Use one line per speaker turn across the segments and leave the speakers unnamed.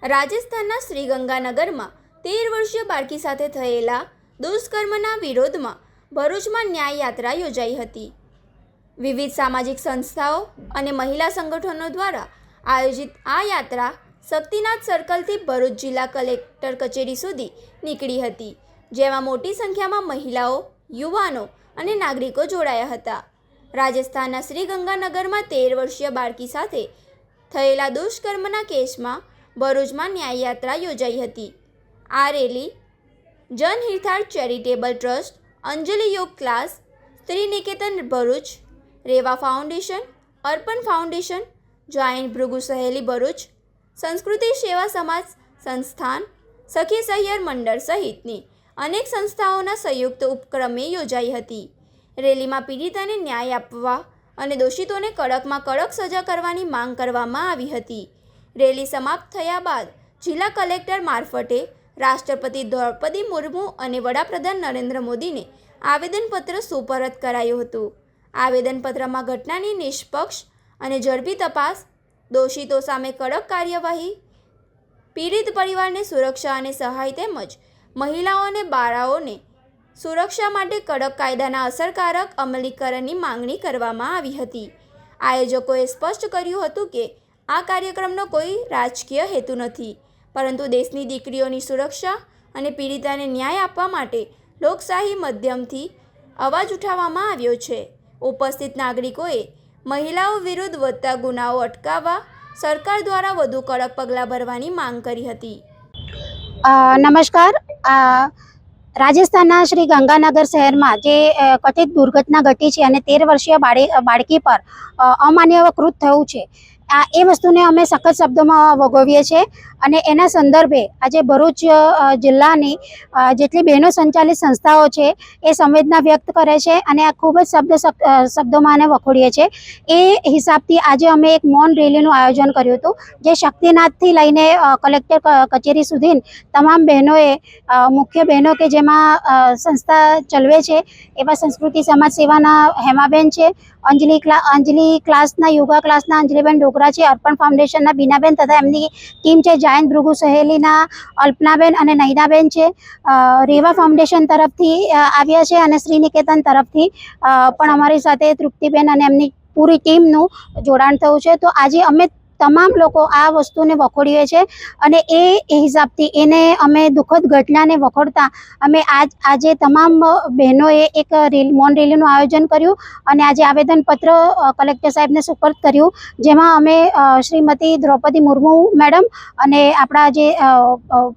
રાજસ્થાનના શ્રીગંગાનગરમાં 13 વર્ષીય બાળકી સાથે થયેલા દુષ્કર્મના વિરોધમાં ભરૂચમાં ન્યાય યાત્રા યોજાઈ હતી। વિવિધ સામાજિક સંસ્થાઓ અને મહિલા સંગઠનો દ્વારા આયોજિત આ યાત્રા શક્તિનાથ સર્કલથી ભરૂચ જિલ્લા કલેક્ટર કચેરી સુધી નીકળી હતી, જેમાં મોટી સંખ્યામાં મહિલાઓ, યુવાનો અને નાગરિકો જોડાયા હતા। રાજસ્થાનના શ્રીગંગાનગરમાં 13 વર્ષીય બાળકી સાથે થયેલા દુષ્કર્મના કેસમાં ભરૂચમાં ન્યાય યાત્રા યોજાઈ હતી। આ રેલી જનહિતાર્થ ચેરિટેબલ ટ્રસ્ટ, અંજલિ યોગ ક્લાસ, સ્ત્રી નિકેતન ભરૂચ, રેવા ફાઉન્ડેશન, અર્પણ ફાઉન્ડેશન, જાયન્ટ ભૃગુ સહેલી ભરૂચ, સંસ્કૃતિ સેવા સમાજ સંસ્થાન, સખી સહિયર મંડળ સહિતની અનેક સંસ્થાઓના સંયુક્ત ઉપક્રમે યોજાઈ હતી। રેલીમાં પીડિતાને ન્યાય આપવા અને દોષિતોને કડકમાં કડક સજા કરવાની માંગ કરવામાં આવી હતી। રેલી સમાપ્ત થયા બાદ જિલ્લા કલેક્ટર મારફતે રાષ્ટ્રપતિ દ્રૌપદી મુર્મુ અને વડાપ્રધાન નરેન્દ્ર મોદીને આવેદનપત્ર સુપરત કરાયું હતું। આવેદનપત્રમાં ઘટનાની નિષ્પક્ષ અને ઝડપી તપાસ, દોષિતો સામે કડક કાર્યવાહી, પીડિત પરિવારને સુરક્ષા અને સહાય તેમજ મહિલાઓ અને બાળાઓને સુરક્ષા માટે કડક કાયદાના અસરકારક અમલીકરણની માંગણી કરવામાં આવી હતી। આયોજકોએ સ્પષ્ટ કર્યું હતું કે આ કાર્યક્રમનો કોઈ રાજકીય હેતુ નથી, પરંતુ દેશની દીકરીઓની સુરક્ષા અને પીડિતાને ન્યાય આપવા માટે લોકશાહી માધ્યમથી અવાજ ઉઠાવવામાં આવ્યો છે। ઉપસ્થિત નાગરિકોએ મહિલાઓ વિરુદ્ધ વધતા ગુનાઓ અટકાવવા સરકાર દ્વારા વધુ કડક પગલાં ભરવાની માંગ કરી હતી।
નમસ્કાર। રાજસ્થાનના શ્રી ગંગાનગર શહેરમાં જે કથિત દુર્ઘટના ઘટી છે અને 13 વર્ષીય બાળકી પર અમાન્ય કૃત થયું છે, એ વસ્તુને અમે સખત શબ્દોમાં વગોવીએ છીએ અને એના સંદર્ભે આજે ભરૂચ જિલ્લાની જેટલી બહેનો સંચાલિત સંસ્થાઓ છે એ સંવેદના વ્યક્ત કરે છે અને આ ખૂબ જ શબ્દોમાં આને વખોડીએ છીએ। એ હિસાબથી આજે અમે એક મૌન રેલીનું આયોજન કર્યું હતું, જે શક્તિનાથથી લઈને કલેક્ટર કચેરી સુધી તમામ બહેનોએ, મુખ્ય બહેનો કે જેમાં સંસ્થા ચલાવે છે એવા સંસ્કૃતિ સમાજ સેવાના હેમાબેન છે, અંજલિ ક્લાસના યોગા ક્લાસના અંજલિબેન ડોગરા છે, અર્પણ ફાઉન્ડેશનના બીનાબેન તથા એમની ટીમ છે, જાયન્ટ ભૃગુ સહેલીના અલ્પનાબેન અને નૈનાબેન છે, રેવા ફાઉન્ડેશન તરફથી આવ્યા છે અને શ્રી નિકેતન તરફથી પણ અમારી સાથે તૃપ્તિબેન અને એમની પૂરી ટીમનું જોડાણ થયું છે। તો આજે અમે તમામ લોકો આ વસ્તુને વખોડીએ છીએ અને એ હિસાબથી એને અમે દુઃખદ ઘટનાને વખોડતા અમે આજે તમામ બહેનોએ એક મૌન રેલીનું આયોજન કર્યું અને આજે આવેદનપત્ર કલેક્ટર સાહેબને સુપરત કર્યું, જેમાં અમે શ્રીમતી દ્રૌપદી મુર્મુ મેડમ અને આપણા જે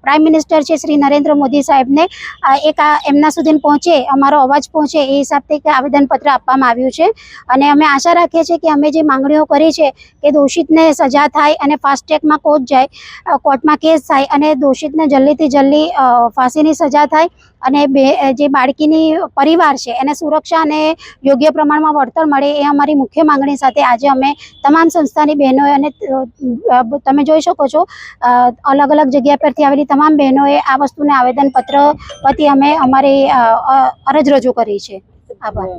પ્રાઇમ મિનિસ્ટર છે શ્રી નરેન્દ્ર મોદી સાહેબને એમના સુધી પહોંચે, અમારો અવાજ પહોંચે એ હિસાબથી આવેદનપત્ર આપવામાં આવ્યું છે। અને અમે આશા રાખીએ છીએ કે અમે જે માંગણીઓ કરી છે કે દોષિતને સજા થાય અને ફાસ્ટ ટ્રેકમાં કોર્ટમાં કેસ થાય અને દોષિતને જલ્દીથી જલ્દી ફાંસીની સજા થાય અને જે બાળકીની પરિવાર છે એને સુરક્ષા અને યોગ્ય પ્રમાણમાં વળતર મળે, એ અમારી મુખ્ય માંગણી સાથે આજે અમે તમામ સંસ્થાની બહેનોએ અને તમે જોઈ શકો છો અલગ અલગ જગ્યા પરથી આવેલી તમામ બહેનોએ આ વસ્તુને આવેદનપત્ર પરથી અમે અમારી અરજ રજૂ કરી છે। આભાર।